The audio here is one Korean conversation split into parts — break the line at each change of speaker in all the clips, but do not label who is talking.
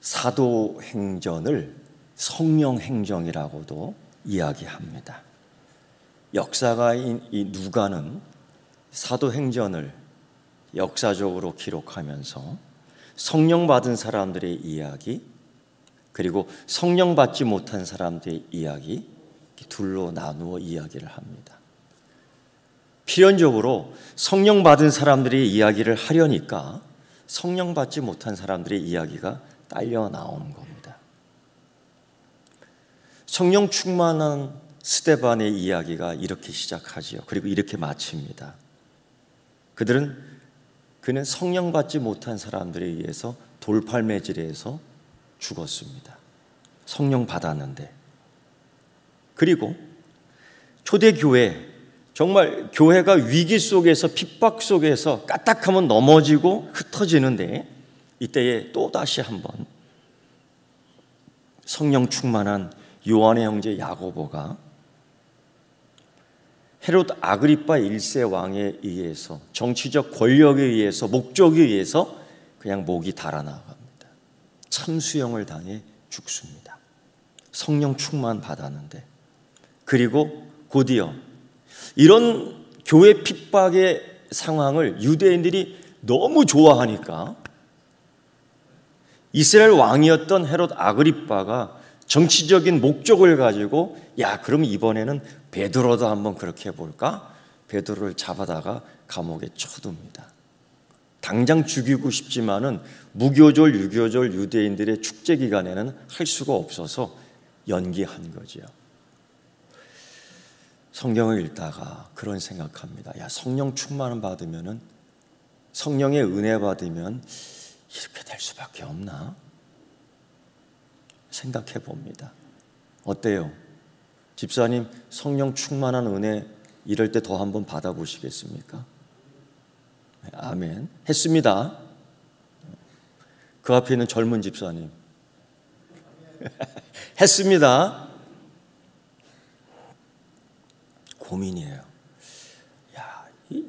사도행전을 성령행정이라고도 이야기합니다. 역사가인 이 누가는 사도행전을 역사적으로 기록하면서 성령 받은 사람들의 이야기, 그리고 성령 받지 못한 사람들의 이야기, 둘로 나누어 이야기를 합니다. 필연적으로 성령 받은 사람들의 이야기를 하려니까 성령 받지 못한 사람들의 이야기가 딸려 나오는 겁니다. 성령 충만한 스데반의 이야기가 이렇게 시작하지요. 그리고 이렇게 마칩니다. 그는 성령 받지 못한 사람들에 의해서 돌팔매질에서 죽었습니다. 성령 받았는데. 그리고 초대교회, 정말 교회가 위기 속에서, 핍박 속에서 까딱하면 넘어지고 흩어지는데, 이때에 또다시 한번 성령 충만한 요한의 형제 야고보가 헤롯 아그리파 1세 왕에 의해서, 정치적 권력에 의해서, 목적에 의해서 그냥 목이 달아나갑니다. 참수형을 당해 죽습니다. 성령 충만 받았는데. 그리고 곧이어 이런 교회 핍박의 상황을 유대인들이 너무 좋아하니까 이스라엘 왕이었던 헤롯 아그리파가 정치적인 목적을 가지고, 야, 그럼 이번에는 베드로도 한번 그렇게 해볼까? 베드로를 잡아다가 감옥에 쳐둡니다. 당장 죽이고 싶지만은 무교절, 유교절 유대인들의 축제 기간에는 할 수가 없어서 연기한 거죠. 성경을 읽다가 그런 생각합니다. 야, 성령 충만을 받으면은, 성령의 은혜 받으면 이렇게 될 수밖에 없나? 생각해 봅니다. 어때요? 집사님, 성령 충만한 은혜 이럴 때 더 한번 받아보시겠습니까? 네, 아멘. 했습니다. 그 앞에 있는 젊은 집사님. 했습니다. 고민이에요. 야,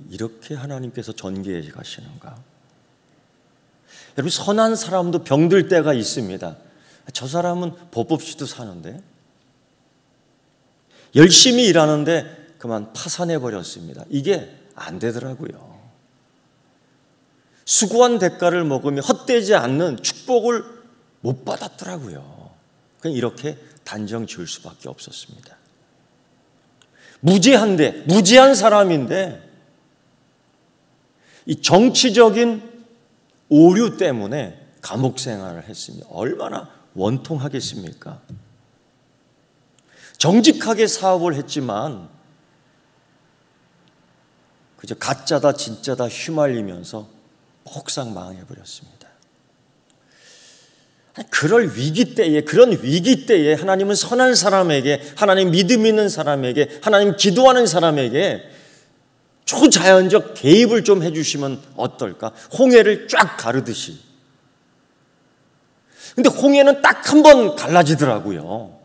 이렇게 하나님께서 전개해 가시는가? 여러분, 선한 사람도 병들 때가 있습니다. 저 사람은 법 없이도 사는데, 열심히 일하는데 그만 파산해버렸습니다. 이게 안 되더라고요. 수고한 대가를 먹으며 헛되지 않는 축복을 못 받았더라고요. 그냥 이렇게 단정 지을 수밖에 없었습니다. 무지한 사람인데 이 정치적인 오류 때문에 감옥 생활을 했습니다. 얼마나 원통하겠습니까? 정직하게 사업을 했지만 그저 가짜다 진짜다 휘말리면서 폭삭 망해버렸습니다. 그런 위기 때에 하나님은 선한 사람에게, 하나님 믿음 있는 사람에게, 하나님 기도하는 사람에게 초자연적 개입을 좀 해주시면 어떨까? 홍해를 쫙 가르듯이. 근데 홍해는 딱 한 번 갈라지더라고요.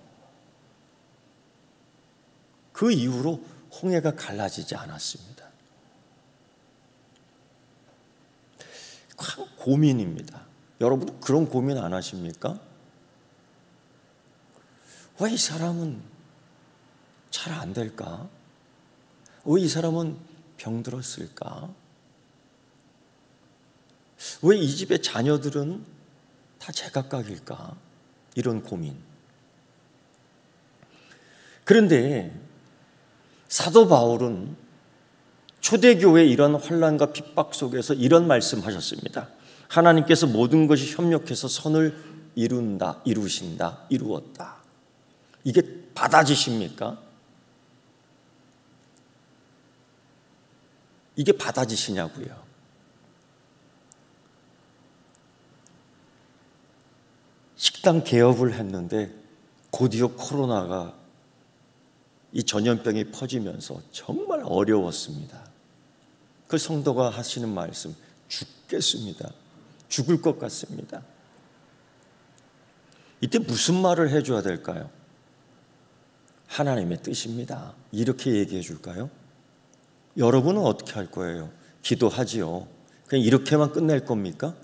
그 이후로 홍해가 갈라지지 않았습니다. 고민입니다. 여러분 그런 고민 안 하십니까? 왜 이 사람은 잘 안 될까? 왜 이 사람은 병들었을까? 왜 이 집의 자녀들은 다 제각각일까? 이런 고민. 그런데 사도 바울은 초대교회의 이런 환난과 핍박 속에서 이런 말씀하셨습니다. 하나님께서 모든 것이 협력해서 선을 이루신다, 이루었다. 이게 받아지십니까? 이게 받아지시냐고요. 식당 개업을 했는데 곧이어 코로나가 이 전염병이 퍼지면서 정말 어려웠습니다. 그 성도가 하시는 말씀, 죽겠습니다. 죽을 것 같습니다. 이때 무슨 말을 해줘야 될까요? 하나님의 뜻입니다. 이렇게 얘기해 줄까요? 여러분은 어떻게 할 거예요? 기도하지요. 그냥 이렇게만 끝낼 겁니까?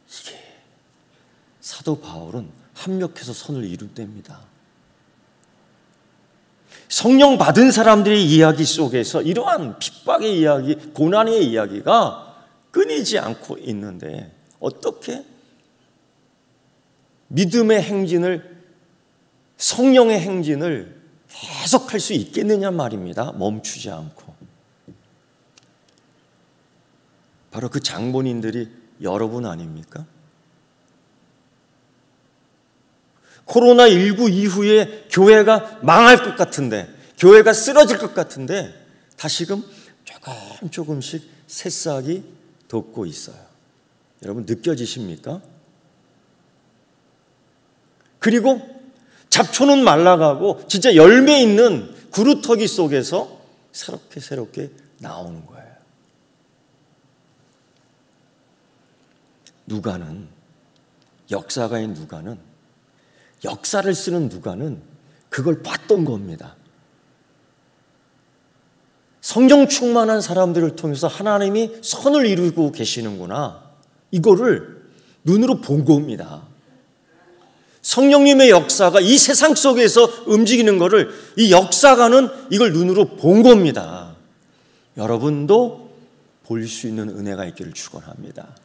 이게 사도 바울은 합력해서 선을 이룬답니다. 성령 받은 사람들의 이야기 속에서 이러한 핍박의 이야기, 고난의 이야기가 끊이지 않고 있는데 어떻게 믿음의 행진을, 성령의 행진을 계속할 수 있겠느냐 말입니다. 멈추지 않고. 바로 그 장본인들이 여러분 아닙니까? 코로나19 이후에 교회가 망할 것 같은데, 교회가 쓰러질 것 같은데 다시금 조금씩 새싹이 돋고 있어요. 여러분 느껴지십니까? 그리고 잡초는 말라가고 진짜 열매 있는 구루터기 속에서 새롭게 나오는 거예요. 누가는, 역사가인 누가는, 역사를 쓰는 누가는 그걸 봤던 겁니다. 성령 충만한 사람들을 통해서 하나님이 선을 이루고 계시는구나, 이거를 눈으로 본 겁니다. 성령님의 역사가 이 세상 속에서 움직이는 것을 이 역사가는 이걸 눈으로 본 겁니다. 여러분도 볼 수 있는 은혜가 있기를 축원합니다.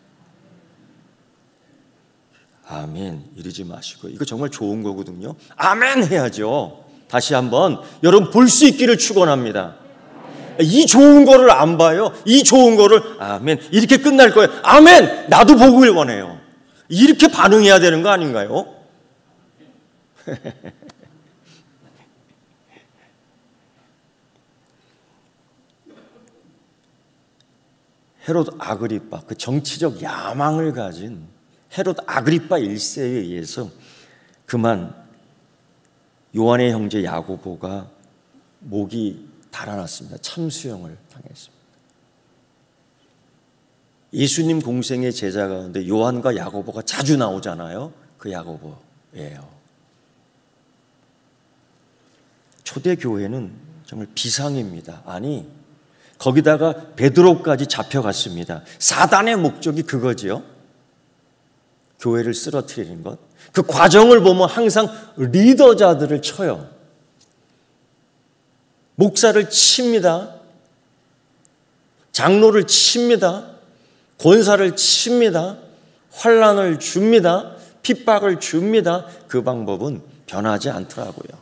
아멘 이러지 마시고, 이거 정말 좋은 거거든요. 아멘 해야죠. 다시 한번 여러분 볼 수 있기를 축원합니다. 이 좋은 거를 안 봐요. 이 좋은 거를 아멘 이렇게 끝날 거예요. 아멘 나도 보길 원해요. 이렇게 반응해야 되는 거 아닌가요? 헤롯 아그리빠, 그 정치적 야망을 가진 헤롯 아그리빠 1세에 의해서 그만 요한의 형제 야고보가 목이 달아났습니다. 참수형을 당했습니다. 예수님 공생의 제자 가운데 요한과 야고보가 자주 나오잖아요. 그 야고보예요. 초대교회는 정말 비상입니다. 아니, 거기다가 베드로까지 잡혀갔습니다. 사단의 목적이 그거지요. 교회를 쓰러뜨리는 것. 그 과정을 보면 항상 리더자들을 쳐요. 목사를 칩니다. 장로를 칩니다. 권사를 칩니다. 환난을 줍니다. 핍박을 줍니다. 그 방법은 변하지 않더라고요.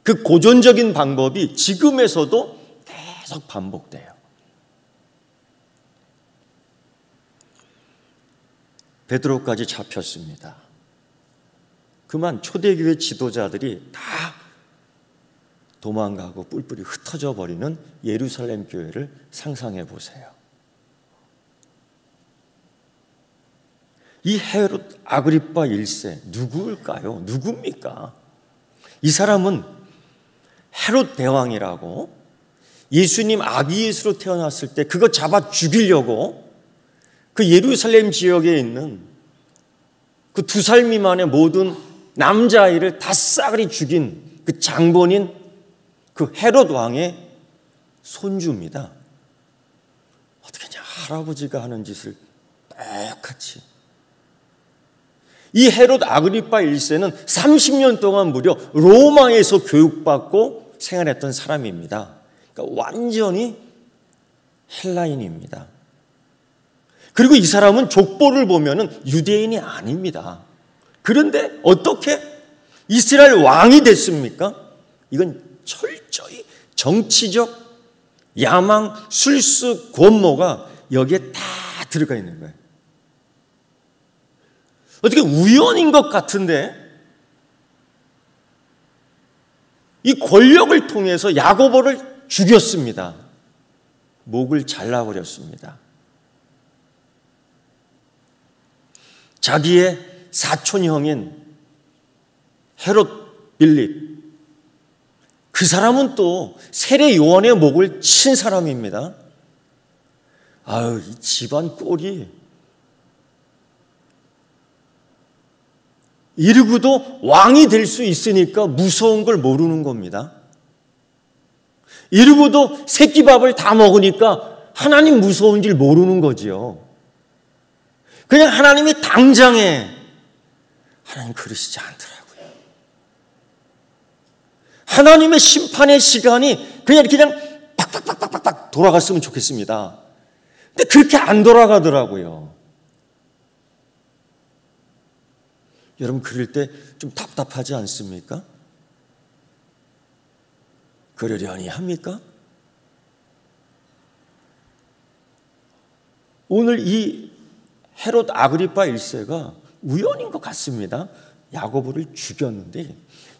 그 고전적인 방법이 지금에서도 계속 반복돼요. 베드로까지 잡혔습니다. 그만 초대교회 지도자들이 다 도망가고 뿔뿔이 흩어져 버리는 예루살렘 교회를 상상해 보세요. 이 헤롯 아그리빠 1세 누구일까요? 누굽니까? 이 사람은 헤롯 대왕이라고 예수님 아기 예수로 태어났을 때 그거 잡아 죽이려고 그 예루살렘 지역에 있는 그 2살 미만의 모든 남자아이를 다 싸그리 죽인 그 장본인 그 헤롯 왕의 손주입니다. 어떻게 그냥 할아버지가 하는 짓을 똑같이. 이 헤롯 아그리빠 1세는 30년 동안 무려 로마에서 교육받고 생활했던 사람입니다. 그러니까 완전히 헬라인입니다. 그리고 이 사람은 족보를 보면은 유대인이 아닙니다. 그런데 어떻게 이스라엘 왕이 됐습니까? 이건 철저히 정치적 야망, 술수, 권모가 여기에 다 들어가 있는 거예요. 어떻게 우연인 것 같은데 이 권력을 통해서 야고보를 죽였습니다. 목을 잘라버렸습니다. 자기의 사촌형인 헤롯 빌립, 그 사람은 또 세례 요한의 목을 친 사람입니다. 아유, 이 집안 꼴이 이르고도 왕이 될 수 있으니까 무서운 걸 모르는 겁니다. 이르고도 새끼밥을 다 먹으니까 하나님 무서운 줄 모르는 거지요. 그냥 하나님이 당장에 하나님 그러시지 않더라고요. 하나님의 심판의 시간이 그냥 팍팍팍팍팍 돌아갔으면 좋겠습니다. 근데 그렇게 안 돌아가더라고요. 여러분 그럴 때 좀 답답하지 않습니까? 그러려니 합니까? 오늘 이 헤롯 아그리파 1세가 우연인 것 같습니다. 야고보를 죽였는데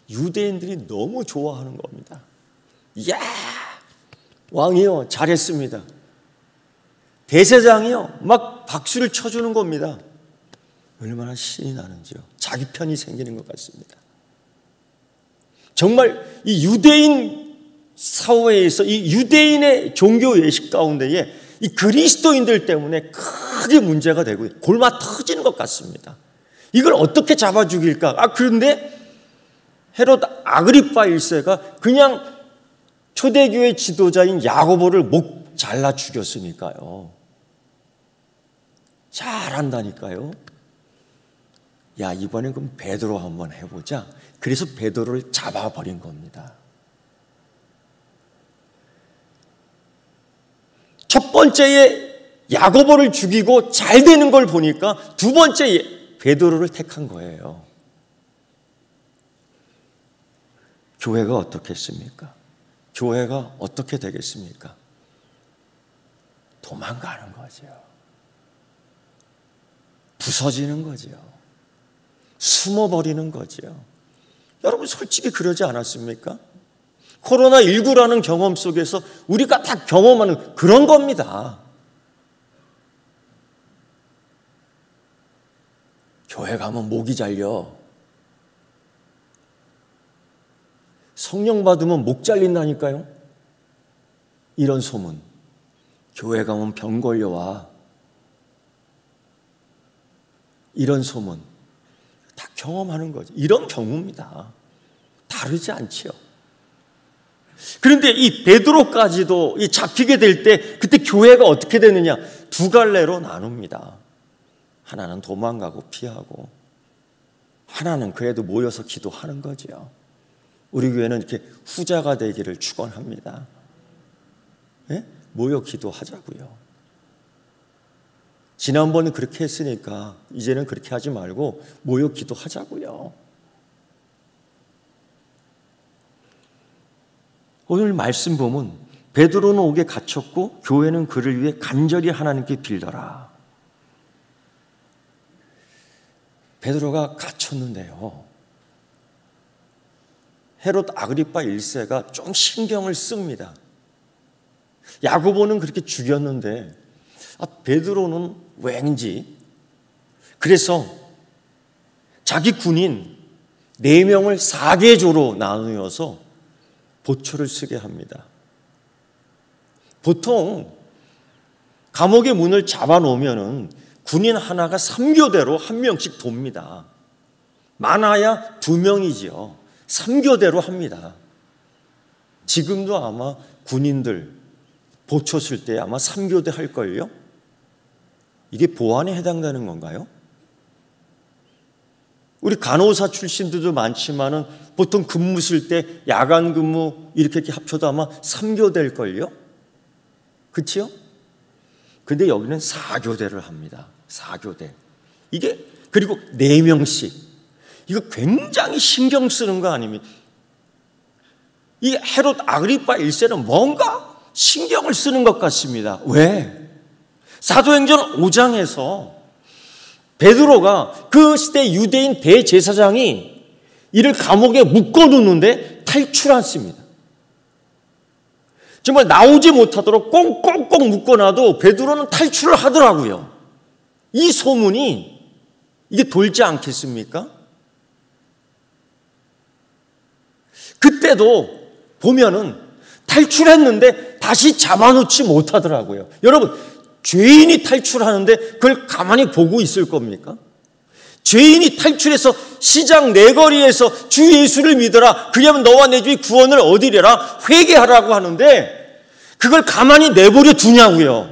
유대인들이 너무 좋아하는 겁니다. 이야, 왕이요, 잘했습니다. 대제사장이요, 막 박수를 쳐주는 겁니다. 얼마나 신이 나는지요. 자기 편이 생기는 것 같습니다. 정말 이 유대인 사회에서 이 유대인의 종교 예식 가운데에 이 그리스도인들 때문에 크게 문제가 되고 골마 터지는 것 같습니다. 이걸 어떻게 잡아 죽일까? 그런데 헤롯 아그리파 1세가 그냥 초대교회 지도자인 야고보를 목 잘라 죽였으니까요. 잘한다니까요. 야, 이번엔 그럼 베드로 한번 해보자. 그래서 베드로를 잡아버린 겁니다. 첫 번째에 야고보를 죽이고 잘 되는 걸 보니까 두 번째 베드로를 택한 거예요. 교회가 어떻겠습니까? 교회가 어떻게 되겠습니까? 도망가는 거죠. 부서지는 거죠. 숨어버리는 거죠. 여러분 솔직히 그러지 않았습니까? 코로나19라는 경험 속에서 우리가 다 경험하는 그런 겁니다. 교회 가면 목이 잘려. 성령 받으면 목 잘린다니까요. 이런 소문. 교회 가면 병 걸려와. 이런 소문. 다 경험하는 거죠. 이런 경우입니다. 다르지 않지요. 그런데 이 베드로까지도 잡히게 될 때 그때 교회가 어떻게 되느냐? 두 갈래로 나눕니다. 하나는 도망가고 피하고 하나는 그래도 모여서 기도하는 거죠. 우리 교회는 이렇게 후자가 되기를 축원합니다. 네? 모여 기도하자고요. 지난번에 그렇게 했으니까 이제는 그렇게 하지 말고 모여 기도하자고요. 오늘 말씀 보면 베드로는 옥에 갇혔고 교회는 그를 위해 간절히 하나님께 빌더라. 베드로가 갇혔는데요. 헤롯 아그리파 1세가 좀 신경을 씁니다. 야고보는 그렇게 죽였는데 베드로는 왠지 그래서 자기 군인 4명을 4계조로 나누어서 보초를 쓰게 합니다. 보통 감옥의 문을 잡아놓으면 군인 하나가 3교대로 한 명씩 돕니다. 많아야 2명이지요. 3교대로 합니다. 지금도 아마 군인들 보초 쓸 때 아마 3교대 할걸요? 이게 보안에 해당되는 건가요? 우리 간호사 출신들도 많지만은 보통 근무 쓸 때 야간 근무 이렇게 합쳐도 아마 3교대일걸요? 그치요? 근데 여기는 4교대를 합니다. 4교대. 이게 그리고 4명씩. 이거 굉장히 신경 쓰는 거 아닙니까? 이 헤롯 아그리파 1세는 뭔가 신경을 쓰는 것 같습니다. 왜? 사도행전 5장에서 베드로가 그 시대 유대인 대제사장이 이를 감옥에 묶어놓는데 탈출했습니다. 정말 나오지 못하도록 꽁꽁꽁 묶어놔도 베드로는 탈출을 하더라고요. 이 소문이 이게 돌지 않겠습니까? 그때도 보면은 탈출했는데 다시 잡아놓지 못하더라고요. 여러분, 죄인이 탈출하는데 그걸 가만히 보고 있을 겁니까? 죄인이 탈출해서 시장 내거리에서 주 예수를 믿어라. 그리하면 너와 내 주의 구원을 얻으리라. 회개하라고 하는데 그걸 가만히 내버려 두냐고요.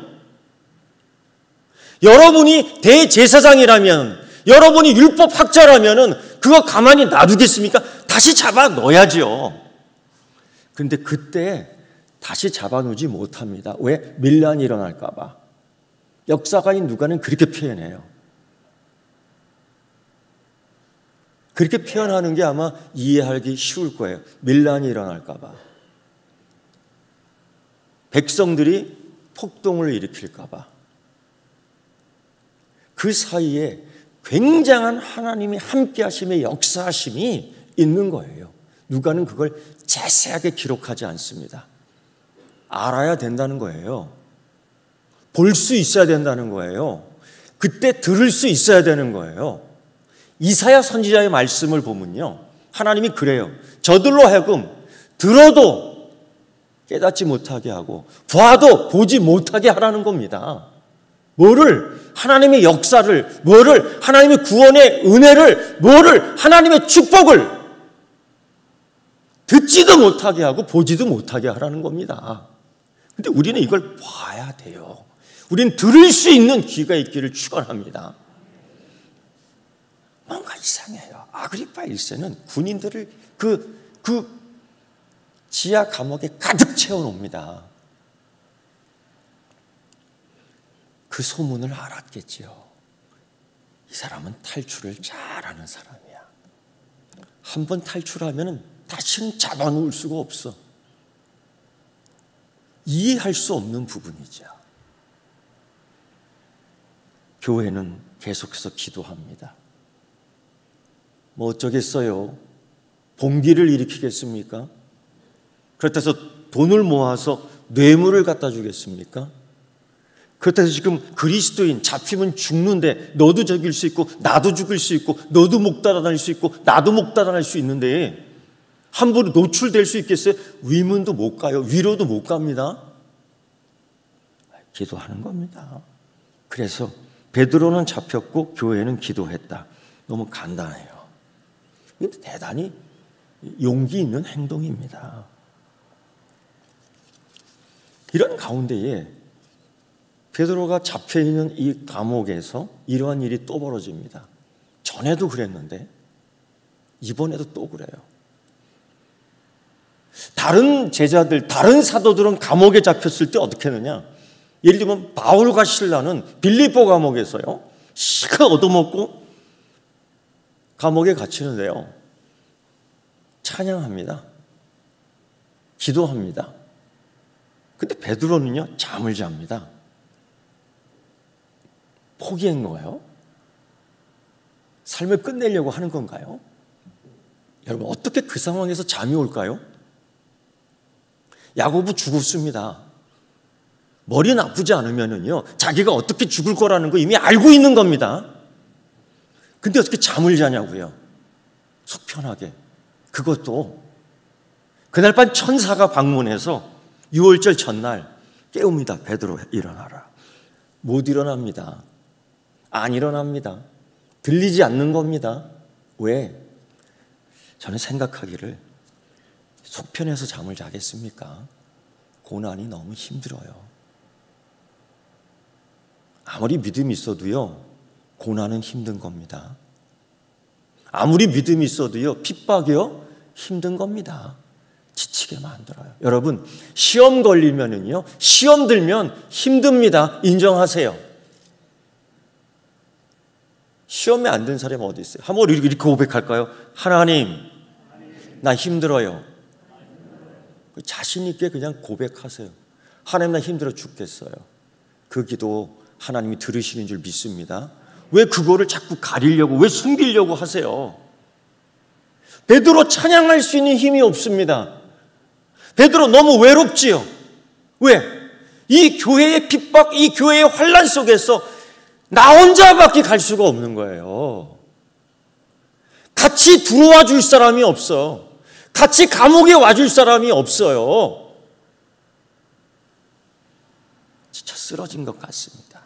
여러분이 대제사장이라면, 여러분이 율법학자라면 그거 가만히 놔두겠습니까? 다시 잡아 넣어야죠. 그런데 그때 다시 잡아 놓지 못합니다. 왜? 밀란이 일어날까 봐. 역사가인 누가는 그렇게 표현해요. 그렇게 표현하는 게 아마 이해하기 쉬울 거예요. 밀란이 일어날까 봐. 백성들이 폭동을 일으킬까 봐. 그 사이에 굉장한 하나님의 함께하심의 역사하심이 있는 거예요. 누가는 그걸 자세하게 기록하지 않습니다. 알아야 된다는 거예요. 볼 수 있어야 된다는 거예요. 그때 들을 수 있어야 되는 거예요. 이사야 선지자의 말씀을 보면요, 하나님이 그래요. 저들로 하여금 들어도 깨닫지 못하게 하고 봐도 보지 못하게 하라는 겁니다. 뭐를? 하나님의 역사를, 뭐를? 하나님의 구원의 은혜를, 뭐를? 하나님의 축복을 듣지도 못하게 하고 보지도 못하게 하라는 겁니다. 근데 우리는 이걸 봐야 돼요. 우리는 들을 수 있는 귀가 있기를 축원합니다. 뭔가 이상해요. 아그리파 1세는 군인들을 그 지하 감옥에 가득 채워놓습니다. 그 소문을 알았겠지요. 이 사람은 탈출을 잘하는 사람이야. 한 번 탈출하면 다시는 잡아놓을 수가 없어. 이해할 수 없는 부분이죠. 교회는 계속해서 기도합니다. 뭐 어쩌겠어요? 봉기를 일으키겠습니까? 그렇다고 해서 돈을 모아서 뇌물을 갖다 주겠습니까? 그렇다고 해서 지금 그리스도인 잡히면 죽는데 너도 죽일 수 있고 나도 죽일 수 있고 너도 목 달아날 수 있고 나도 목 달아날 수 있는데 함부로 노출될 수 있겠어요? 위문도 못 가요. 위로도 못 갑니다. 기도하는 겁니다. 그래서 베드로는 잡혔고 교회는 기도했다. 너무 간단해요. 이게 대단히 용기 있는 행동입니다. 이런 가운데에 베드로가 잡혀있는 이 감옥에서 이러한 일이 또 벌어집니다. 전에도 그랬는데 이번에도 또 그래요. 다른 제자들, 다른 사도들은 감옥에 잡혔을 때 어떻게 하느냐? 예를 들면 바울과 실라는 빌립보 감옥에서요, 실컷 얻어먹고 감옥에 갇히는데요, 찬양합니다. 기도합니다. 근데 베드로는요, 잠을 잡니다. 포기한 거예요? 삶을 끝내려고 하는 건가요? 여러분, 어떻게 그 상황에서 잠이 올까요? 야고보 죽었습니다. 머리 나쁘지 않으면은요, 자기가 어떻게 죽을 거라는 거 이미 알고 있는 겁니다. 근데 어떻게 잠을 자냐고요? 속 편하게. 그것도 그날 밤 천사가 방문해서 6월절 전날 깨웁니다. 베드로 일어나라. 못 일어납니다. 안 일어납니다. 들리지 않는 겁니다. 왜? 저는 생각하기를 속 편해서 잠을 자겠습니까? 고난이 너무 힘들어요. 아무리 믿음이 있어도요, 고난은 힘든 겁니다. 아무리 믿음이 있어도요, 핍박이요, 힘든 겁니다. 지치게 만들어요. 여러분, 시험 걸리면은요, 시험 들면 힘듭니다. 인정하세요. 시험에 안 든 사람이 어디 있어요? 한번 이렇게 고백할까요? 하나님, 나 힘들어요. 자신 있게 그냥 고백하세요. 하나님, 나 힘들어 죽겠어요. 그 기도 하나님이 들으시는 줄 믿습니다. 왜 그거를 자꾸 가리려고, 왜 숨기려고 하세요? 베드로 찬양할 수 있는 힘이 없습니다. 베드로 너무 외롭지요. 왜? 이 교회의 핍박, 이 교회의 환난 속에서 나 혼자밖에 갈 수가 없는 거예요. 같이 들어와 줄 사람이 없어. 같이 감옥에 와줄 사람이 없어요. 지쳐 쓰러진 것 같습니다.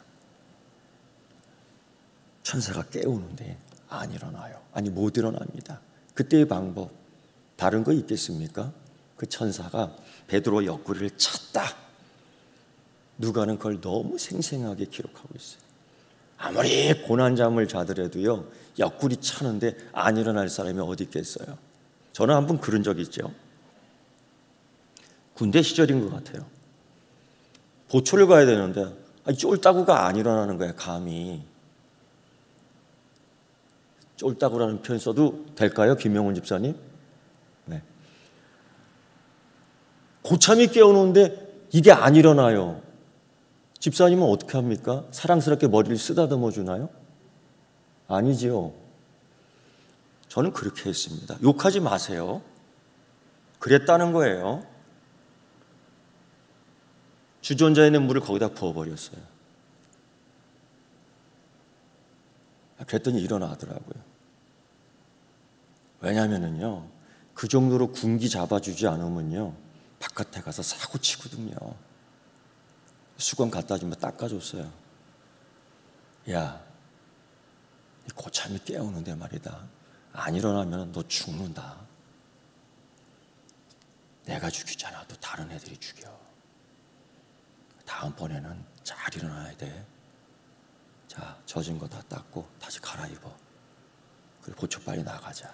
천사가 깨우는데 안 일어나요. 아니, 못 일어납니다. 그때의 방법, 다른 거 있겠습니까? 그 천사가 베드로 옆구리를 찼다. 누가는 그걸 너무 생생하게 기록하고 있어요. 아무리 고난잠을 자더라도요, 옆구리 차는데 안 일어날 사람이 어디 있겠어요? 저는 한 번 그런 적이 있죠. 군대 시절인 것 같아요. 보초를 가야 되는데 쫄따구가 안 일어나는 거야. 감히. 쫄따구라는 표현 써도 될까요? 김명훈 집사님? 네. 고참이 깨우는데 이게 안 일어나요. 집사님은 어떻게 합니까? 사랑스럽게 머리를 쓰다듬어 주나요? 아니지요. 저는 그렇게 했습니다. 욕하지 마세요. 그랬다는 거예요. 주전자에 있는 물을 거기다 부어버렸어요. 그랬더니 일어나더라고요. 왜냐면은요, 그 정도로 군기 잡아주지 않으면요, 바깥에 가서 사고 치거든요. 수건 갖다 주면 닦아줬어요. 야, 이 고참이 깨우는데 말이다. 안 일어나면 너 죽는다. 내가 죽이잖아. 또 다른 애들이 죽여. 다음번에는 잘 일어나야 돼. 자, 젖은 거 다 닦고 다시 갈아입어. 그리고 보초 빨리 나가자.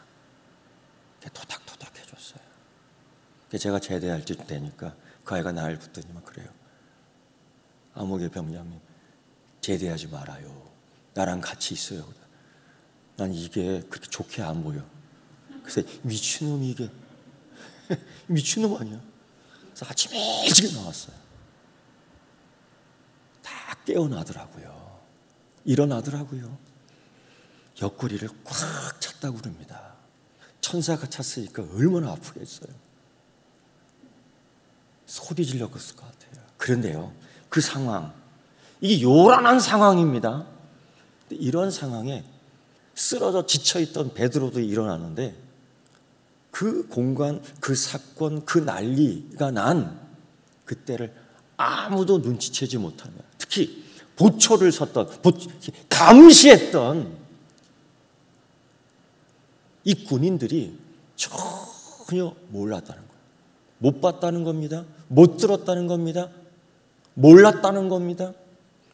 토닥토닥 해줬어요. 제가 제대할 때 되니까 그 아이가 나를 붙더니만 그래요. 아무개 병장님, 제대하지 말아요. 나랑 같이 있어요. 난 이게 그렇게 좋게 안 보여. 그래서 미친놈이 이게 미친놈 아니야. 그래서 아침에 일찍 나왔어요. 다 깨어나더라고요. 일어나더라고요. 옆구리를 꽉 찼다고 그럽니다. 천사가 찼으니까 얼마나 아프겠어요. 소리 질렀을 것 같아요. 그런데요, 그 상황, 이게 요란한 상황입니다. 이런 상황에 쓰러져 지쳐있던 베드로도 일어나는데 그 공간, 그 사건, 그 난리가 난 그때를 아무도 눈치채지 못하는 거예요. 특히 보초를 섰던, 감시했던 이 군인들이 전혀 몰랐다는 거예요. 못 봤다는 겁니다. 못 들었다는 겁니다. 몰랐다는 겁니다.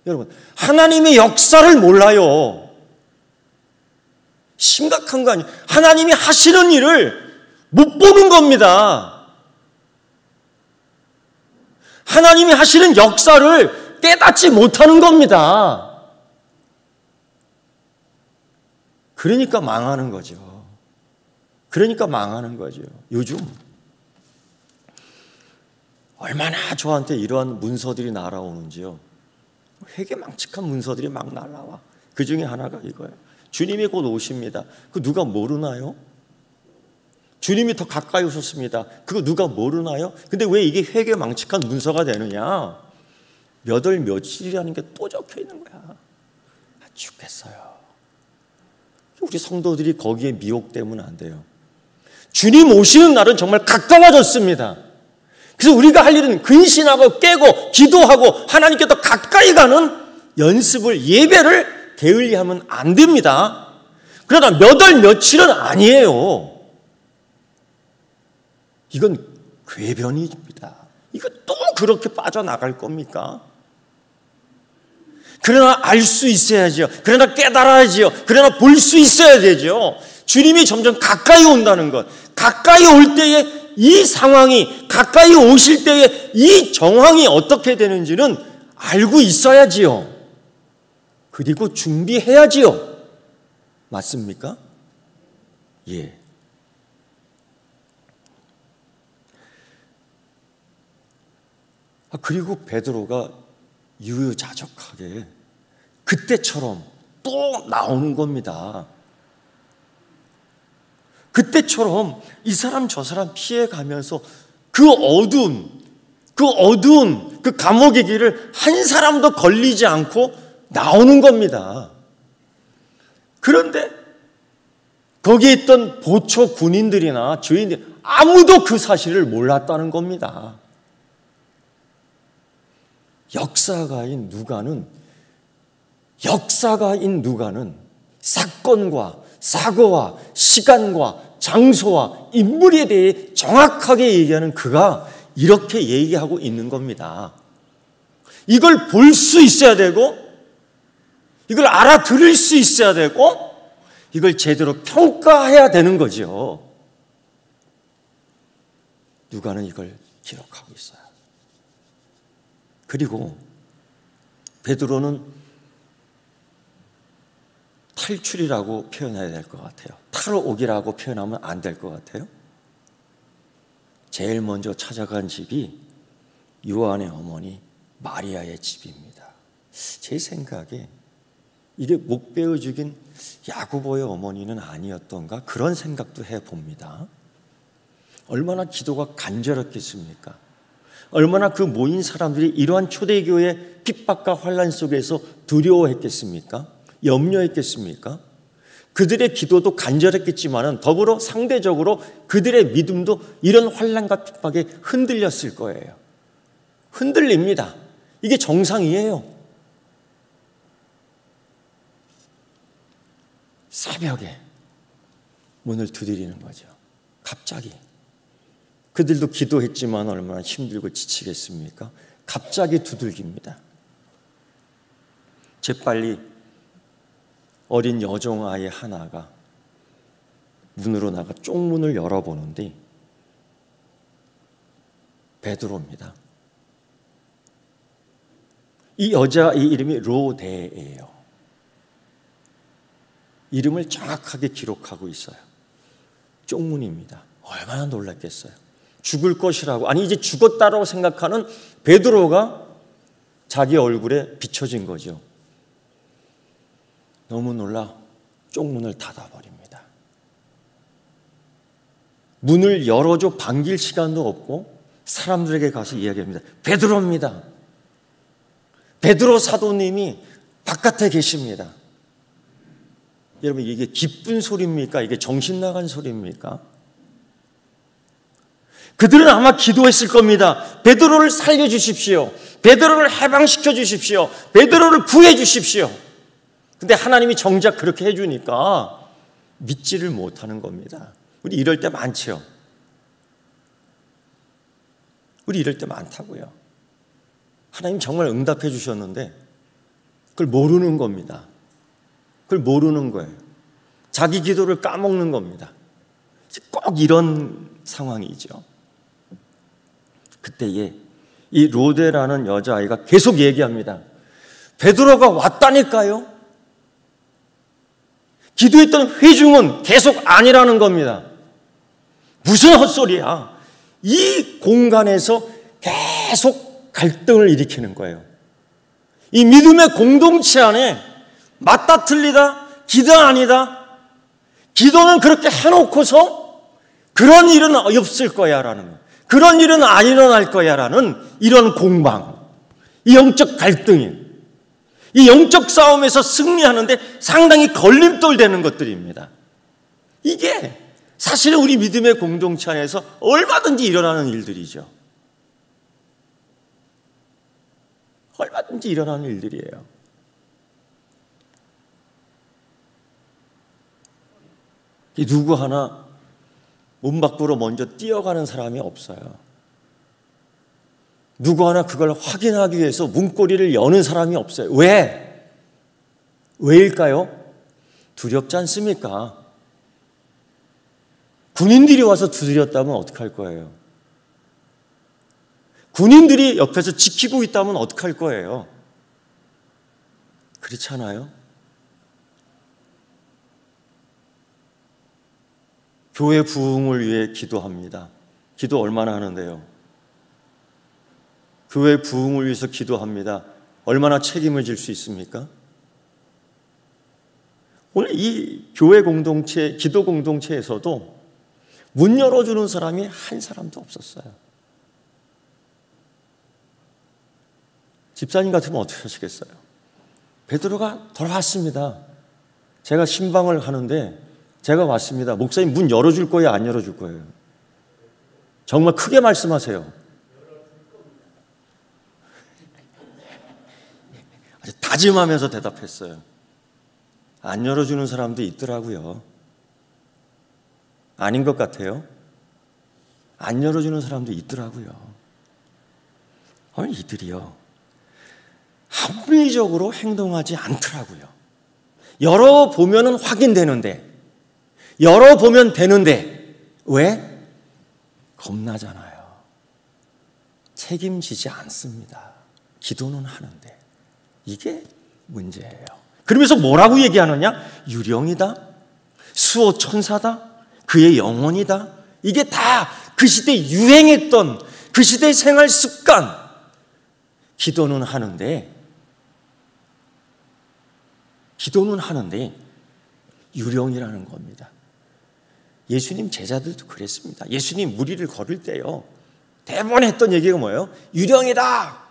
여러분, 하나님의 역사를 몰라요. 심각한 거 아니에요. 하나님이 하시는 일을 못 보는 겁니다. 하나님이 하시는 역사를 깨닫지 못하는 겁니다. 그러니까 망하는 거죠. 그러니까 망하는 거죠. 요즘 얼마나 저한테 이러한 문서들이 날아오는지요. 회개망측한 문서들이 막 날아와. 그 중에 하나가 이거예요. 주님이 곧 오십니다. 그거 누가 모르나요? 주님이 더 가까이 오셨습니다. 그거 누가 모르나요? 근데 왜 이게 회개망측한 문서가 되느냐? 몇 월 며칠이라는 게 또 적혀 있는 거야. 죽겠어요. 우리 성도들이 거기에 미혹되면 안 돼요. 주님 오시는 날은 정말 가까워졌습니다. 그래서 우리가 할 일은 근신하고 깨고 기도하고 하나님께 더 가까이 가는 연습을, 예배를 게을리하면 안 됩니다. 그러나 몇 월 며칠은 아니에요. 이건 궤변입니다. 이거 또 그렇게 빠져나갈 겁니까? 그러나 알 수 있어야죠. 그러나 깨달아야죠. 그러나 볼 수 있어야 되죠. 주님이 점점 가까이 온다는 것. 가까이 올 때에 이 상황이, 가까이 오실 때에 이 정황이 어떻게 되는지는 알고 있어야지요. 그리고 준비해야지요. 맞습니까? 예. 그리고 베드로가 유유자적하게 그때처럼 또 나오는 겁니다. 그때처럼 이 사람 저 사람 피해가면서 그 어두운 그 감옥의 길을 한 사람도 걸리지 않고 나오는 겁니다. 그런데 거기에 있던 보초 군인들이나 주인들이 아무도 그 사실을 몰랐다는 겁니다. 역사가인 누가는 사건과 사고와 시간과 장소와 인물에 대해 정확하게 얘기하는 그가 이렇게 얘기하고 있는 겁니다. 이걸 볼 수 있어야 되고, 이걸 알아들을 수 있어야 되고, 이걸 제대로 평가해야 되는 거죠. 누가는 이걸 기록하고 있어요. 그리고 베드로는 탈출이라고 표현해야 될 것 같아요. 탈옥이라고 표현하면 안 될 것 같아요. 제일 먼저 찾아간 집이 요한의 어머니 마리아의 집입니다. 제 생각에 이게 목베어 죽인 야고보의 어머니는 아니었던가 그런 생각도 해봅니다. 얼마나 기도가 간절했겠습니까? 얼마나 그 모인 사람들이 이러한 초대교회의 핍박과 환난 속에서 두려워했겠습니까? 염려했겠습니까? 그들의 기도도 간절했겠지만 더불어 상대적으로 그들의 믿음도 이런 환난과 핍박에 흔들렸을 거예요. 흔들립니다. 이게 정상이에요. 새벽에 문을 두드리는 거죠. 갑자기. 그들도 기도했지만 얼마나 힘들고 지치겠습니까? 갑자기 두들깁니다. 재빨리 어린 여종아이 하나가 문으로 나가 쪽문을 열어보는데 베드로입니다. 이 여자의 이름이 로데예요. 이름을 정확하게 기록하고 있어요. 쪽문입니다. 얼마나 놀랐겠어요. 죽을 것이라고, 아니 이제 죽었다라고 생각하는 베드로가 자기 얼굴에 비춰진 거죠. 너무 놀라 쪽문을 닫아버립니다. 문을 열어줘 반길 시간도 없고 사람들에게 가서 이야기합니다. 베드로입니다. 베드로 사도님이 바깥에 계십니다. 여러분 이게 기쁜 소리입니까? 이게 정신 나간 소리입니까? 그들은 아마 기도했을 겁니다. 베드로를 살려주십시오. 베드로를 해방시켜 주십시오. 베드로를 구해 주십시오. 근데 하나님이 정작 그렇게 해주니까 믿지를 못하는 겁니다. 우리 이럴 때 많죠. 우리 이럴 때 많다고요. 하나님 정말 응답해 주셨는데 그걸 모르는 겁니다. 그걸 모르는 거예요. 자기 기도를 까먹는 겁니다. 꼭 이런 상황이죠. 그때에 이 로데라는 여자아이가 계속 얘기합니다. 베드로가 왔다니까요. 기도했던 회중은 계속 아니라는 겁니다. 무슨 헛소리야. 이 공간에서 계속 갈등을 일으키는 거예요. 이 믿음의 공동체 안에 맞다 틀리다, 기도 아니다. 기도는 그렇게 해놓고서 그런 일은 없을 거야 라는 거예요. 그런 일은 안 일어날 거야 라는 이런 공방, 이 영적 갈등이, 이 영적 싸움에서 승리하는데 상당히 걸림돌 되는 것들입니다. 이게 사실은 우리 믿음의 공동체 안에서 얼마든지 일어나는 일들이죠. 얼마든지 일어나는 일들이에요. 이 누구 하나 문 밖으로 먼저 뛰어가는 사람이 없어요. 누구 하나 그걸 확인하기 위해서 문고리를 여는 사람이 없어요. 왜? 왜일까요? 두렵지 않습니까? 군인들이 와서 두드렸다면 어떡할 거예요? 군인들이 옆에서 지키고 있다면 어떡할 거예요? 그렇지 않아요? 교회 부흥을 위해 기도합니다. 기도 얼마나 하는데요? 교회 부흥을 위해서 기도합니다. 얼마나 책임을 질 수 있습니까? 오늘 이 교회 공동체, 기도 공동체에서도 문 열어주는 사람이 한 사람도 없었어요. 집사님 같으면 어떻게 하시겠어요? 베드로가 돌아왔습니다. 제가 신방을 하는데 제가 왔습니다. 목사님 문 열어줄 거예요? 안 열어줄 거예요? 정말 크게 말씀하세요. 아주 다짐하면서 대답했어요. 안 열어주는 사람도 있더라고요. 아닌 것 같아요. 안 열어주는 사람도 있더라고요. 이들이요. 합리적으로 행동하지 않더라고요. 열어보면 확인되는데, 열어보면 되는데, 왜? 겁나잖아요. 책임지지 않습니다. 기도는 하는데. 이게 문제예요. 그러면서 뭐라고 얘기하느냐? 유령이다, 수호천사다, 그의 영혼이다. 이게 다 그 시대에 유행했던 그 시대의 생활 습관. 기도는 하는데 유령이라는 겁니다. 예수님 제자들도 그랬습니다. 예수님 무리를 걸을 때요, 대부분 했던 얘기가 뭐예요? 유령이다.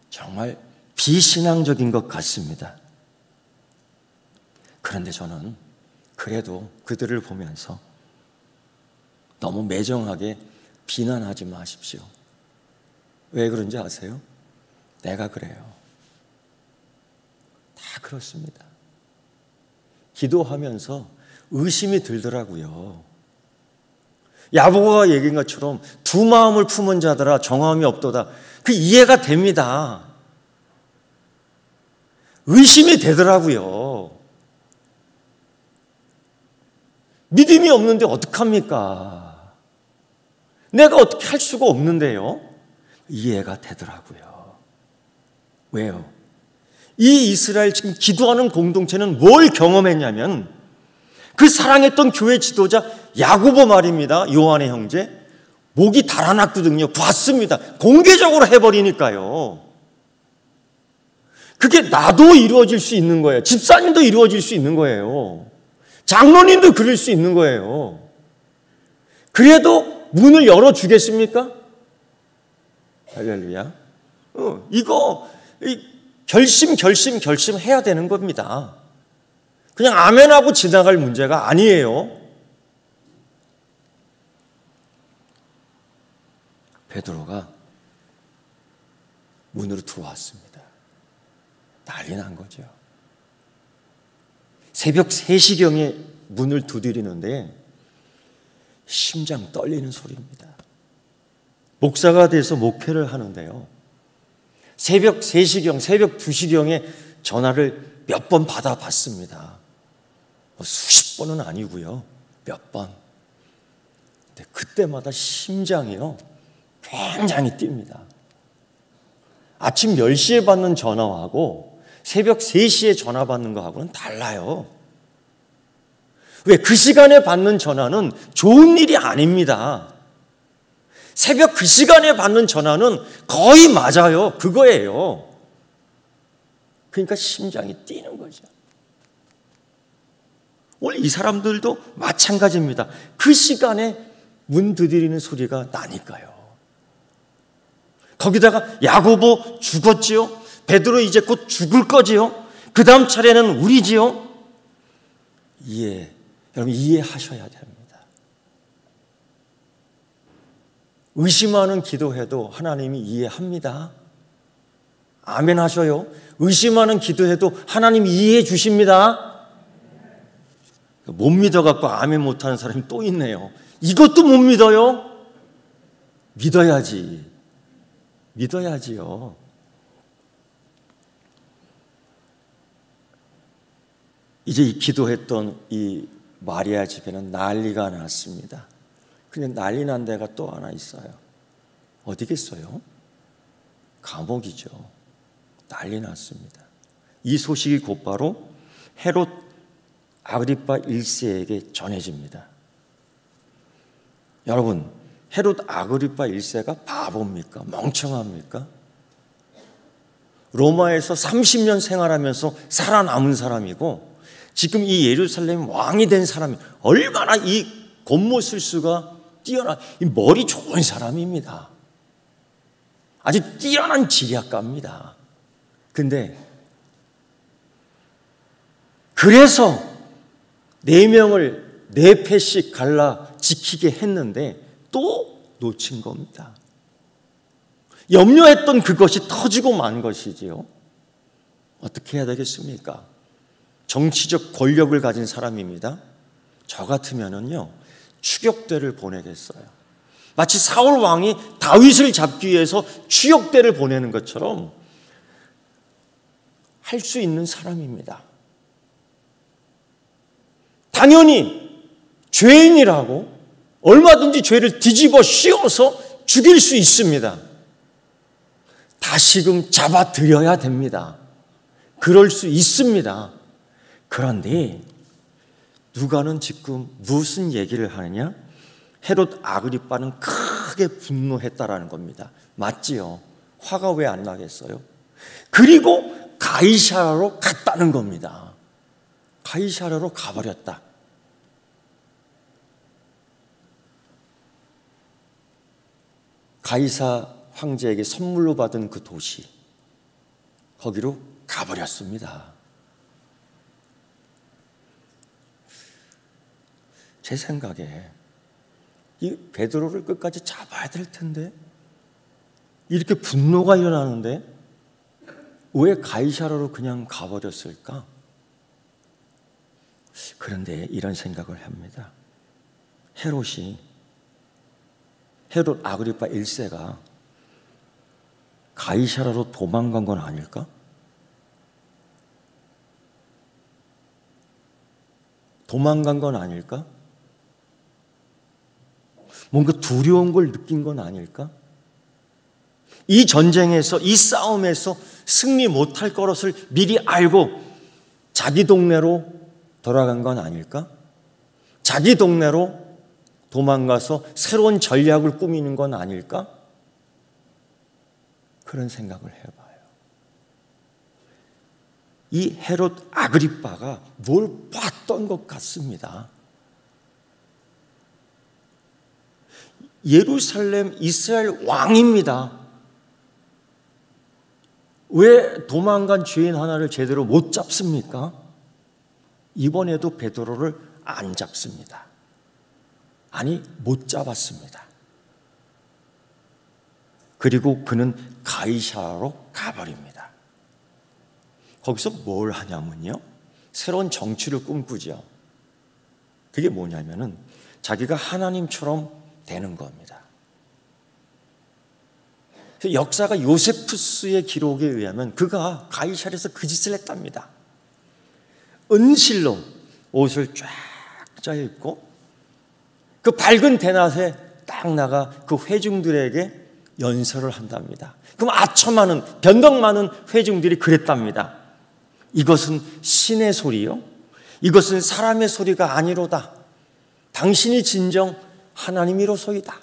정말 비신앙적인 것 같습니다. 그런데 저는 그래도 그들을 보면서 너무 매정하게 비난하지 마십시오. 왜 그런지 아세요? 내가 그래요. 다 그렇습니다. 기도하면서 의심이 들더라고요. 야고보가 얘기한 것처럼 두 마음을 품은 자들아 정함이 없도다. 그 이해가 됩니다. 의심이 되더라고요. 믿음이 없는데 어떡합니까? 내가 어떻게 할 수가 없는데요? 이해가 되더라고요. 왜요? 이 이스라엘 지금 기도하는 공동체는 뭘 경험했냐면, 그 사랑했던 교회 지도자 야고보 말입니다. 요한의 형제. 목이 달아났거든요. 봤습니다. 공개적으로 해버리니까요. 그게 나도 이루어질 수 있는 거예요. 집사님도 이루어질 수 있는 거예요. 장로님도 그럴 수 있는 거예요. 그래도 문을 열어주겠습니까? 할렐루야. 이거 결심 해야 되는 겁니다. 그냥 아멘하고 지나갈 문제가 아니에요. 베드로가 문으로 들어왔습니다. 난리 난 거죠. 새벽 3시경에 문을 두드리는데 심장 떨리는 소리입니다. 목사가 돼서 목회를 하는데요, 새벽 3시경, 새벽 2시경에 전화를 몇 번 받아봤습니다. 수십 번은 아니고요, 몇 번. 근데 그때마다 심장이요 굉장히 뜁니다. 아침 10시에 받는 전화하고 새벽 3시에 전화 받는 거하고는 달라요. 왜? 그 시간에 받는 전화는 좋은 일이 아닙니다. 새벽 그 시간에 받는 전화는 거의 맞아요. 그거예요. 그러니까 심장이 뛰는 거죠. 오늘 이 사람들도 마찬가지입니다. 그 시간에 문 두드리는 소리가 나니까요. 거기다가 야고보 죽었지요. 베드로 이제 곧 죽을 거지요. 그 다음 차례는 우리지요. 여러분 이해하셔야 됩니다. 의심하는 기도해도 하나님이 이해합니다. 아멘 하셔요. 의심하는 기도해도 하나님이 이해해 주십니다. 못 믿어갖고 아멘 못하는 사람이 또 있네요. 이것도 못 믿어요? 믿어야지요. 이제 이 기도했던 이 마리아 집에는 난리가 났습니다. 근데 난리 난 데가 또 하나 있어요. 어디겠어요? 감옥이죠. 난리 났습니다. 이 소식이 곧바로 헤롯 아그리파 1세에게 전해집니다. 여러분, 헤롯 아그리파 1세가 바보입니까? 멍청합니까? 로마에서 30년 생활하면서 살아남은 사람이고, 지금 이 예루살렘 왕이 된 사람이 얼마나 이 겉모술수가 뛰어난, 이 머리 좋은 사람입니다. 아주 뛰어난 지략가입니다. 근데 그래서 4명을 4패씩 갈라 지키게 했는데 또 놓친 겁니다. 염려했던 그것이 터지고 만 것이지요. 어떻게 해야 되겠습니까? 정치적 권력을 가진 사람입니다. 저 같으면은요, 추격대를 보내겠어요. 마치 사울 왕이 다윗을 잡기 위해서 추격대를 보내는 것처럼 할 수 있는 사람입니다. 당연히 죄인이라고 얼마든지 죄를 뒤집어 씌워서 죽일 수 있습니다. 다시금 잡아들여야 됩니다. 그럴 수 있습니다. 그런데 누가는 지금 무슨 얘기를 하느냐? 헤롯 아그리빠는 크게 분노했다라는 겁니다. 맞지요? 화가 왜 안 나겠어요? 그리고 가이사라로 갔다는 겁니다. 가이사라로 가버렸다. 가이사 황제에게 선물로 받은 그 도시, 거기로 가버렸습니다. 제 생각에 이 베드로를 끝까지 잡아야 될 텐데, 이렇게 분노가 일어나는데 왜 가이사라로 그냥 가버렸을까? 그런데 이런 생각을 합니다. 헤롯 아그리파 1세가 가이사라로 도망간 건 아닐까? 도망간 건 아닐까? 뭔가 두려운 걸 느낀 건 아닐까? 이 전쟁에서, 이 싸움에서 승리 못할 것을 미리 알고 자기 동네로 돌아간 건 아닐까? 자기 동네로 도망가서 새로운 전략을 꾸미는 건 아닐까? 그런 생각을 해봐요. 이 헤롯 아그리빠가 뭘 봤던 것 같습니다. 예루살렘 이스라엘 왕입니다. 왜 도망간 죄인 하나를 제대로 못 잡습니까? 이번에도 베드로를 안 잡습니다. 아니, 못 잡았습니다. 그리고 그는 가이사라로 가버립니다. 거기서 뭘 하냐면요, 새로운 정치를 꿈꾸죠. 그게 뭐냐면은 자기가 하나님처럼 되는 겁니다. 역사가 요세푸스의 기록에 의하면 그가 가이사랴에서 그 짓을 했답니다. 은실로 옷을 쫙 짜입고 그 밝은 대낮에 딱 나가 그 회중들에게 연설을 한답니다. 그럼 아첨 많은, 변덕 많은 회중들이 그랬답니다. 이것은 신의 소리요? 이것은 사람의 소리가 아니로다. 당신이 진정 하나님이로소이다.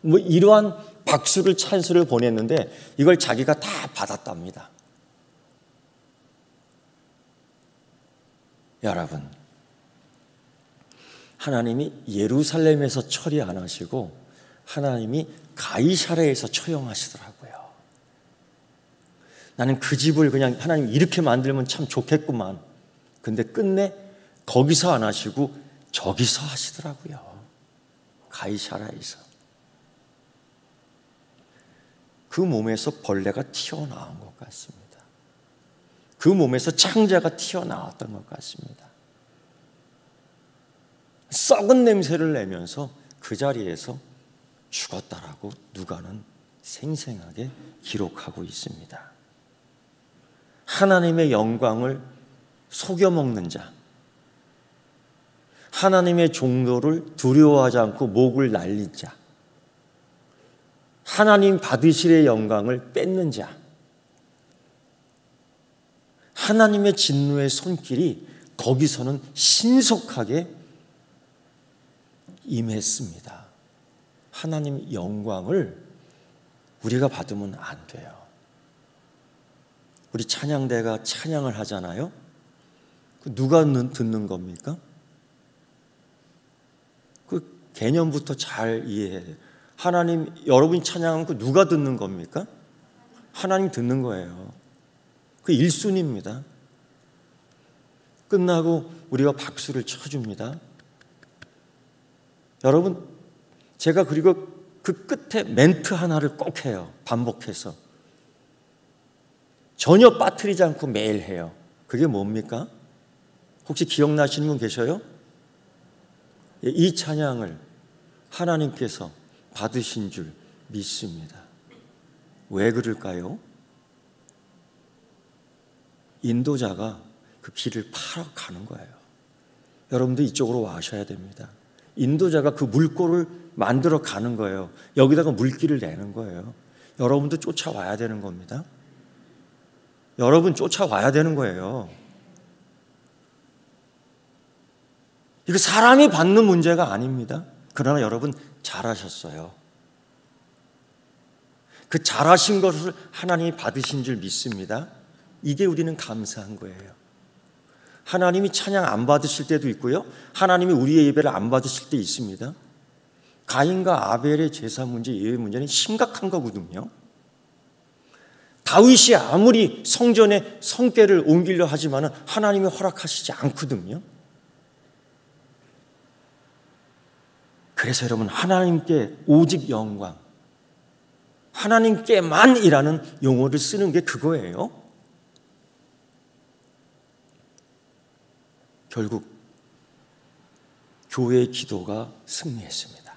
뭐 이러한 박수를, 찬수를 보냈는데 이걸 자기가 다 받았답니다. 여러분, 하나님이 예루살렘에서 처리 안 하시고 하나님이 가이사랴에서 처형하시더라고요. 나는 그 집을 그냥 하나님 이렇게 만들면 참 좋겠구만. 근데 끝내 거기서 안 하시고 저기서 하시더라고요. 가이사랴에서. 그 몸에서 벌레가 튀어나온 것 같습니다. 그 몸에서 창자가 튀어나왔던 것 같습니다. 썩은 냄새를 내면서 그 자리에서 죽었다라고 누가는 생생하게 기록하고 있습니다. 하나님의 영광을 속여먹는 자, 하나님의 종도를 두려워하지 않고 목을 날린 자, 하나님 받으실의 영광을 뺏는 자, 하나님의 진노의 손길이 거기서는 신속하게 임했습니다. 하나님 영광을 우리가 받으면 안 돼요. 우리 찬양대가 찬양을 하잖아요. 누가 듣는 겁니까? 그 개념부터 잘 이해해야 돼요. 하나님, 여러분이 찬양하면 그 누가 듣는 겁니까? 하나님 듣는 거예요. 그 1순위입니다. 끝나고 우리가 박수를 쳐줍니다. 여러분, 제가 그리고 그 끝에 멘트 하나를 꼭 해요. 반복해서. 전혀 빠뜨리지 않고 매일 해요. 그게 뭡니까? 혹시 기억나시는 분 계셔요? 이 찬양을 하나님께서 받으신 줄 믿습니다. 왜 그럴까요? 인도자가 그 길을 파러 가는 거예요. 여러분도 이쪽으로 와셔야 됩니다. 인도자가 그 물꼬를 만들어 가는 거예요. 여기다가 물길을 내는 거예요. 여러분도 쫓아와야 되는 겁니다. 여러분 쫓아와야 되는 거예요. 이거 사람이 받는 문제가 아닙니다. 그러나 여러분 잘하셨어요. 그 잘하신 것을 하나님이 받으신 줄 믿습니다. 이게 우리는 감사한 거예요. 하나님이 찬양 안 받으실 때도 있고요. 하나님이 우리의 예배를 안 받으실 때 있습니다. 가인과 아벨의 제사 문제, 예배 문제는 심각한 거거든요. 다윗이 아무리 성전에 성궤를 옮기려 하지만 하나님이 허락하시지 않거든요. 그래서 여러분 하나님께 오직 영광, 하나님께만이라는 용어를 쓰는 게 그거예요. 결국 교회의 기도가 승리했습니다.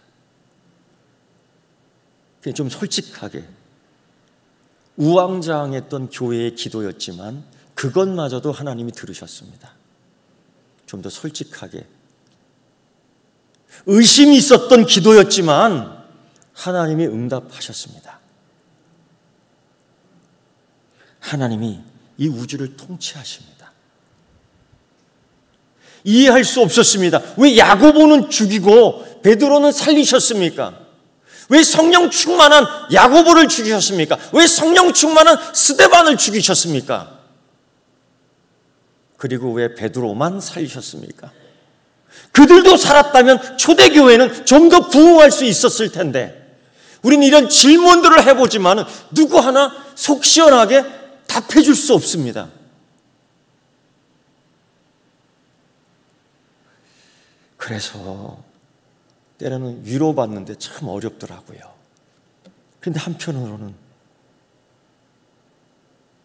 그냥 좀 솔직하게 우왕좌왕했던 교회의 기도였지만 그것마저도 하나님이 들으셨습니다. 좀 더 솔직하게 의심이 있었던 기도였지만 하나님이 응답하셨습니다. 하나님이 이 우주를 통치하십니다. 이해할 수 없었습니다. 왜 야고보는 죽이고 베드로는 살리셨습니까? 왜 성령 충만한 야고보를 죽이셨습니까? 왜 성령 충만한 스데반을 죽이셨습니까? 그리고 왜 베드로만 살리셨습니까? 그들도 살았다면 초대교회는 좀 더 부흥할 수 있었을 텐데 우리는 이런 질문들을 해보지만 누구 하나 속 시원하게 답해 줄 수 없습니다. 그래서 때로는 위로받는데 참 어렵더라고요. 그런데 한편으로는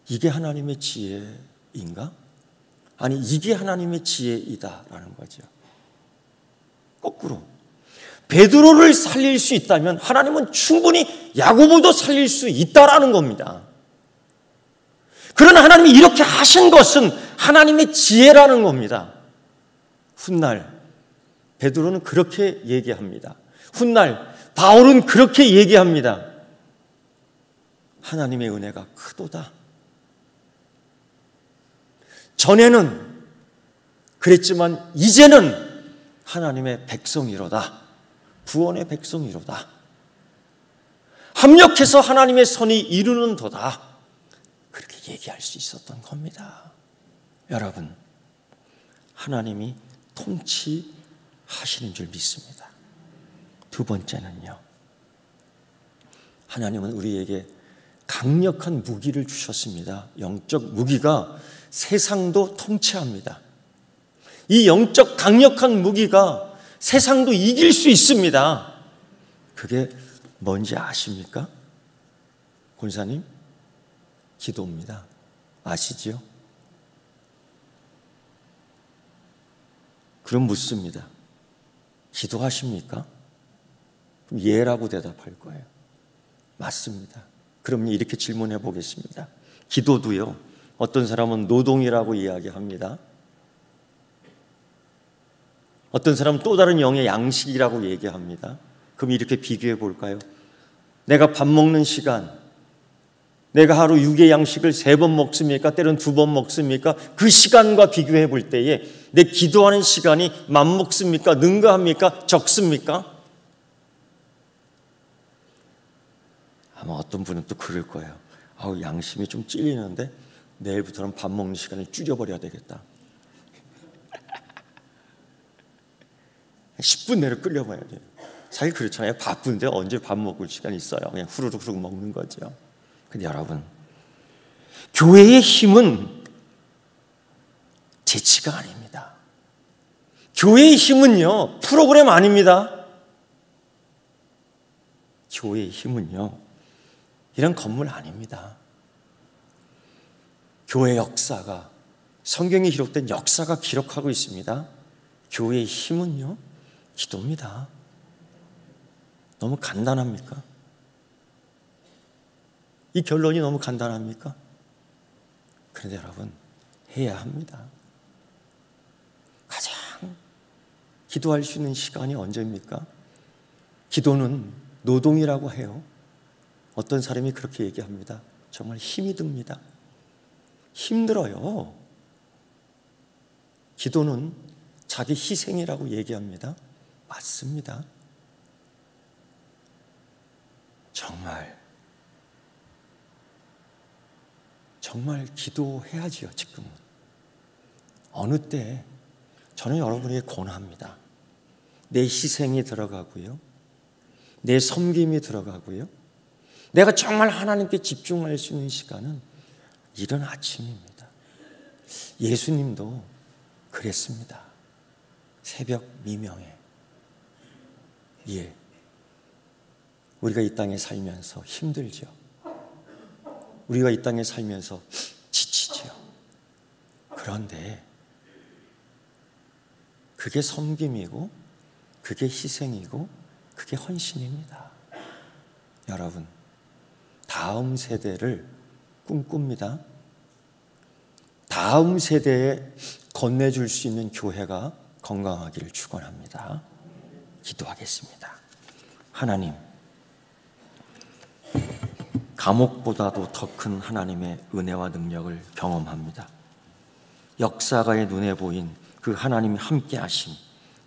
이게 하나님의 지혜인가? 아니 이게 하나님의 지혜이다라는 거죠. 거꾸로 베드로를 살릴 수 있다면 하나님은 충분히 야고보도 살릴 수 있다라는 겁니다. 그러나 하나님이 이렇게 하신 것은 하나님의 지혜라는 겁니다. 훗날 베드로는 그렇게 얘기합니다. 훗날 바울은 그렇게 얘기합니다. 하나님의 은혜가 크도다. 전에는 그랬지만 이제는 하나님의 백성이로다. 구원의 백성이로다. 합력해서 하나님의 선이 이루는도다. 그렇게 얘기할 수 있었던 겁니다. 여러분, 하나님이 통치하시는 줄 믿습니다. 두 번째는요, 하나님은 우리에게 강력한 무기를 주셨습니다. 영적 무기가 세상도 통치합니다. 이 영적 강력한 무기가 세상도 이길 수 있습니다. 그게 뭔지 아십니까? 권사님, 기도입니다. 아시지요? 그럼 묻습니다. 기도하십니까? 그럼 예라고 대답할 거예요. 맞습니다. 그럼 이렇게 질문해 보겠습니다. 기도도요, 어떤 사람은 노동이라고 이야기합니다. 어떤 사람은 또 다른 영의 양식이라고 얘기합니다. 그럼 이렇게 비교해 볼까요? 내가 밥 먹는 시간, 내가 하루 6의 양식을 3번 먹습니까? 때로는 2번 먹습니까? 그 시간과 비교해 볼 때에 내 기도하는 시간이 맘먹습니까? 능가합니까? 적습니까? 아마 어떤 분은 또 그럴 거예요. 아우, 양심이 좀 찔리는데 내일부터는 밥 먹는 시간을 줄여버려야 되겠다. 10분 내로 끌려봐야 돼요. 사실 그렇잖아요. 바쁜데 언제 밥 먹을 시간이 있어요. 그냥 후루룩 먹는 거죠. 근데 여러분, 교회의 힘은 재치가 아닙니다. 교회의 힘은요, 프로그램 아닙니다. 교회의 힘은요, 이런 건물 아닙니다. 교회 역사가, 성경에 기록된 역사가 기록하고 있습니다. 교회의 힘은요, 기도입니다. 너무 간단합니까? 이 결론이 너무 간단합니까? 그런데 여러분, 해야 합니다. 가장 기도할 수 있는 시간이 언제입니까? 기도는 노동이라고 해요. 어떤 사람이 그렇게 얘기합니다. 정말 힘이 듭니다. 힘들어요. 기도는 자기 희생이라고 얘기합니다. 맞습니다. 정말 기도해야지요. 지금은 어느 때 저는 여러분에게 권합니다. 내 희생이 들어가고요, 내 섬김이 들어가고요, 내가 정말 하나님께 집중할 수 있는 시간은 이른 아침입니다. 예수님도 그랬습니다. 새벽 미명에. 우리가 이 땅에 살면서 힘들죠. 우리가 이 땅에 살면서 지치죠. 그런데 그게 섬김이고, 그게 희생이고, 그게 헌신입니다. 여러분, 다음 세대를 꿈꿉니다. 다음 세대에 건네줄 수 있는 교회가 건강하기를 축원합니다. 기도하겠습니다. 하나님, 감옥보다도 더 큰 하나님의 은혜와 능력을 경험합니다. 역사가의 눈에 보인 그 하나님의 함께 하심,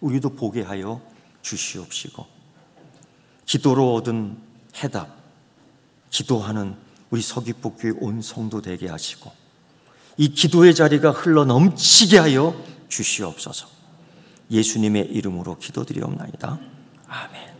우리도 보게 하여 주시옵시고, 기도로 얻은 해답, 기도하는 우리 서귀포교회 온 성도 되게 하시고, 이 기도의 자리가 흘러 넘치게 하여 주시옵소서. 예수님의 이름으로 기도드리옵나이다. 아멘.